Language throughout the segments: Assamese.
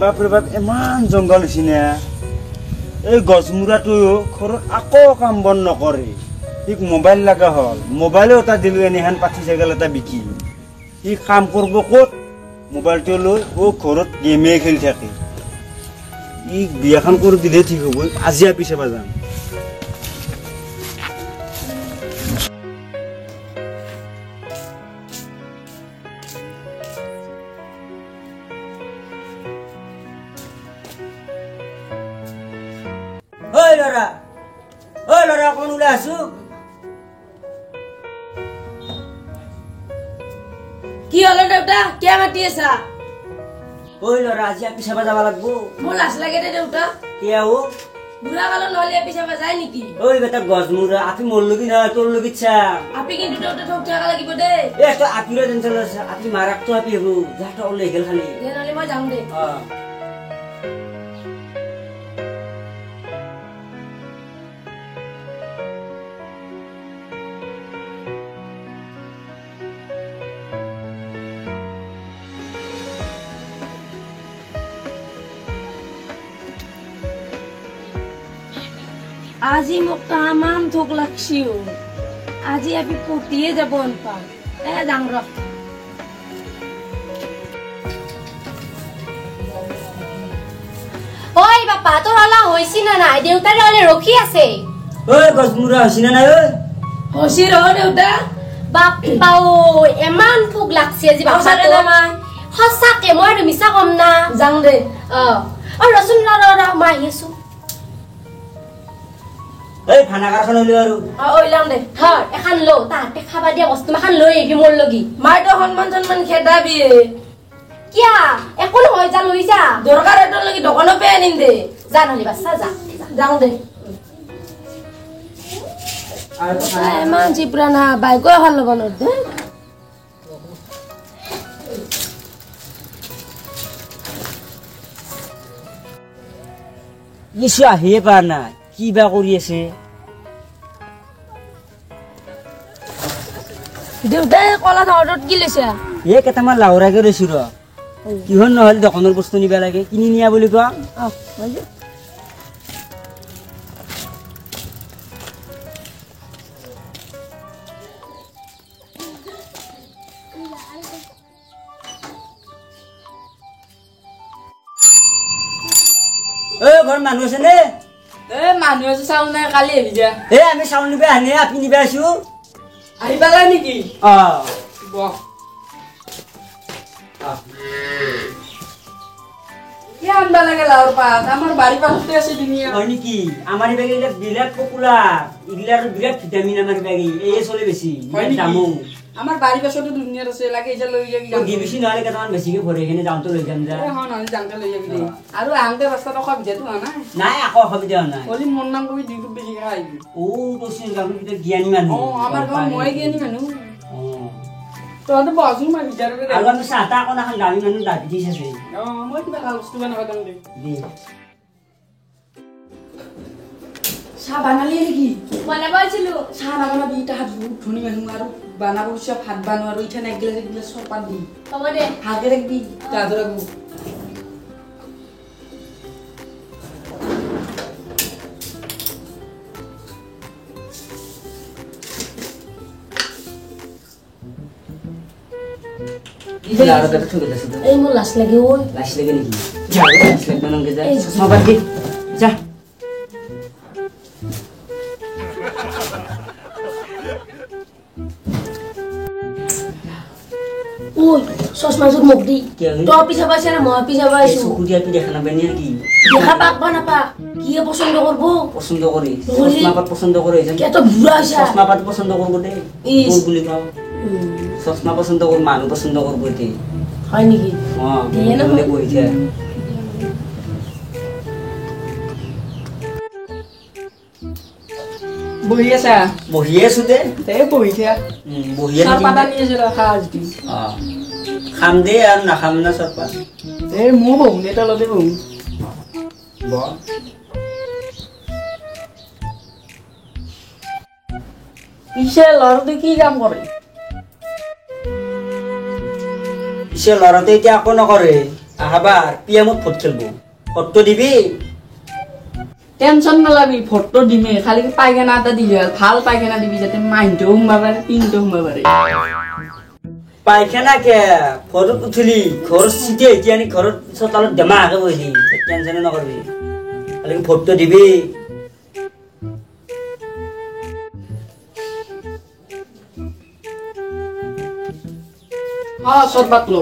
বাপৰে বাপ ইমান জংঘল হৈছে না এই গছমূৰাটো ঘৰত আকৌ কাম বন নকৰে ঠিক মোবাইল লগা হ'ল মোবাইলো এটা দিলো এনেহেন পাঠি চাইকেল এটা বিকি সি কাম কৰিব ক'ত মোবাইলটো লৈ ঘৰত গেমে খেলি থাকে ই বিয়াখন কৰি দিলে ঠিক হ'ব আজি আপি চাব যাম ঐ লৰা অকণ ওলাই আছো কি হলো দেউতা কিয় মাতি আছা ঐ লৰা আজি আপি চাব যাব লাগব মোৰ লাজ লাগে দে দেউতা কিয় ও বুঢ়া কালত নহলে আপি চাব যায় নেকি ঐ বেটা গছমূৰা আপি মোৰ লগি নহয় তোৰ লগি চা আপি কিন্তু দেউতা ঠক ঠকা লাগিব দে তো আপিৰো টেনচন আছে আপি মাৰাকটো আপি হব যাটো ওলাই গেল খালি নহলে মই যাম দে আজি মোক তামান থোক লাগছিও আজি আপি পতিয়ে যাব পাম যাং ৰ ওই বাপা তোৰ হলা হইছি না নাই দেউতাৰে হলে ৰখি আছে ঐ গছমূৰা হৈছে না নাই ঐ হসি ৰ দেউতা বাপ্পা ও এমান ফুক লাগছি আজি বাপা তো হসাকে মই আৰু মিছা কম না যাং দে ও ৰচুন ৰ মই আহিছো এই খানাকাৰখন হলি আৰু ওইলাম দে ধৰ এখন লো তাতে খাবা দিয়া বস্তু মাখান লৈ আহিবি মোৰ লগি মাইতো সন্মান সন্মান খেদাবি কিয়া একো নহয় যা লৈ যা দৰকাৰ এটাৰ লাগি দোকানৰ পে আনিম দে যা নহলি বাচ্চা যা যাং দে ইমান জিপৰা না বাইকো এখন ল'ব নোৱাৰো কিছু আহিয়ে পাৰ নাই কি বা কৰি আছে দেউতাই কলা ধৰত কি লৈছে এই কেইটামান লাউৰাকে ৰৈছো ৰ কিহৰ নহ'লে দোকানৰ বস্তু নিবা লাগে কিনি নিয়া বুলি কোৱা ঘৰ মানুহ আছে নে মানুহ আছে চাউল নাই কালি আহি যা আমি চাউল নিবা আনে আপি নিবা আছো আহি পালা নেকি কি আনবা লাগে লাউৰ পাত আমাৰ বাৰীৰ পাছতে আছে ধুনীয়া হয় নেকি আমাৰ বেগে বিৰাট পপুলাৰ ইগিলাৰ বিৰাট ভিটামিন আমাৰ বেগে এই চলে বেছি দামো আমাৰ বাৰীৰ পাছতে ধুনীয়া আছে লাগে ইজা লৈ যাবি দি বেছি নহলে কেইটামান বেছিকে ভৰে কিনে যাওঁতে লৈ যাম যা নহলে যাওঁতে লৈ যাবি আৰু আহোঁতে ৰাস্তাত অসুবিধাটো হোৱা নাই নাই আকৌ অসুবিধা হোৱা নাই হলি মোৰ নাম কবি দুই বেছি খাই আহিবি তোৰ গাঁৱৰ ভিতৰত জ্ঞানী মানুহ আমাৰ গাঁৱত মই জ্ঞানী মানুহ তহঁতে বহচোন মই বিচাৰকে আৰু আমি চাহ তাহ অকণ এখন গাঁৱী মানুহ ডায়েবেটিছ আছে মই কিবা ভাল বস্তু বনাব যাম দে চাহ বানালি নেকি বনাব আছিলো চাহ নাবনাবি তাহাত বহুত ধনী মানুহ আৰু বানাব চব ভাত বানো আৰু ইঠান একগিলাচ একগিলাচ চৰপাত দি হ'ব দে ভালকে ৰাখবি তাহাঁতৰ ৰাখবো এই মোৰ লাজ লাগে ঐ লাজ লাগে নেকি লাজ লাগবে নংকে যা চশমা বাদ দি যা ওই চশমাযোৰ মোক দি তই পিছা পাইছে না মই পিছা পাইছো চকু দিয়া দেখা নাপাই নেকি দেখা পাকবা নাপা কি পছন্দ করবো পছন্দ করে চশমা পাত পছন্দ করে কত বুড়া আছে চশমা পাত পছন্দ করবো দে কোন বুলি কও চশমা পছন্দ কর মানুষ পছন্দ করবো এতে হয় নেকি হ্যাঁ বলে কইছে বহি আছা বহি আছো দে বহিছে বহি আছো সরপাতা নিয়ে যাও খাজ দি খাম দে আর না খাম না সরপা মো বহু নেতা লবে বহু ব পিছে লড়তে কি কাম করে পিছে লড়তে এতিয়া আকো নকৰে আহাবার পিএমত ভোট খেলবো ভোট দিবি টেনশন নলবি ভোটটো দিমে খালি পায়খানা এটা দিলে হ'ল ভাল পায়খানা দিবি যাতে মাইনটো সোমাব পাৰে পিনটো সোমাব পাৰে পাইখানা কে ঘৰত উঠিলি ঘৰ চিটি এতিয়া আনি ঘৰত চোতালত দেমাকে বহিলি টেনচনে নকৰবি খালি ভোটটো দিবি চৰবাত লো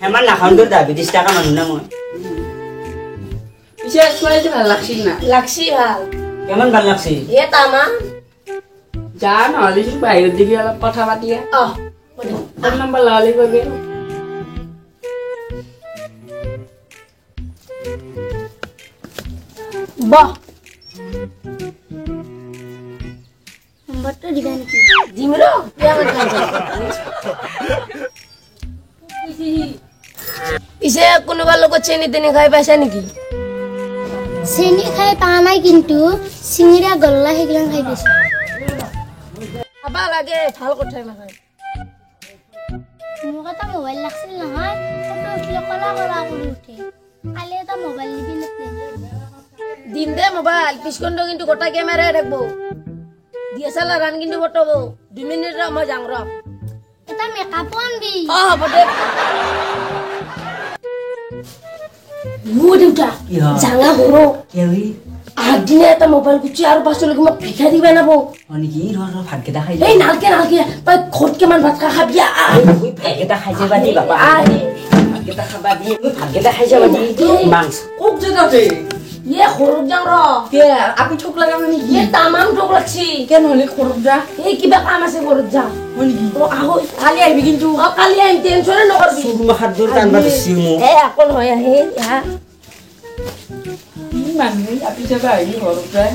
হেমান নাখাওঁ তোৰ ডায়েবেটিছ থকা মানুহ না মই পিছে ছোৱালীটো ভাল লাগছিল না লাগছি ভাল কেমন ভাল লাগছি এ তামাম যা নহ'লে বাহিৰত দিবি অলপ কথা পাতিয়া ফোন নম্বৰ লগালে কৰিবি বহ নম্বৰটো দিবা নেকি দিম ৰ পিছে কোনোবা লগত চেনি তেনি খাই পাইছা নেকি চেনি খাই পোৱা নাই কিন্তু চিঙিৰা গল্লা সেইগিলান খাই পাইছোঁ খাবা লাগে ভাল কথাই মানে মোক এটা মোবাইল লাগছিল নহয় ফটো উঠিলে কলা কলা কৰি উঠে কালি এটা মোবাইল দিবি নেকি দিম দে মোবাইল পিছখনটো কিন্তু গোটা কেমেৰাই থাকবো DSLR আন কিন্তু বটাবো 2 মিনিট ৰ মই যাং ৰ এটা মেকআপ আনবি হ'ব দে দেউতা কি হ'ল? জাঙা বড়ো কি হবি আগদিনে এটা মোবাইল গুচি আৰু পাছলৈকে মই ভিখাৰী বনাব নেকি ৰ ভাতকেইটা খাই এই নালকে তই ঘৰত কিমান ভাত খা খাবি ভাতকেইটা খাই যাবা দি বাবা ভাতকেইটা খাবা দি ভাতকেইটা খাই যাবা দি মাংস কোক জেগাতে ইয়ে সৰুক যাং ৰ কে আপনি ঠোক লাগাব নেকি ইয়ে তামাম ঠোক লাগছি কেন হলে খৰক যা এই কিবা কাম আছে ঘৰত যা হয় নেকি আহো কালি আহিবি কিন্তু কালি আহিম টেনচনে নকৰবি মাখাত দূৰ টানবা দিছি মোক আকৌ নহয় আহে মানুহে আপি যাবা আহিবি ঘৰত যায়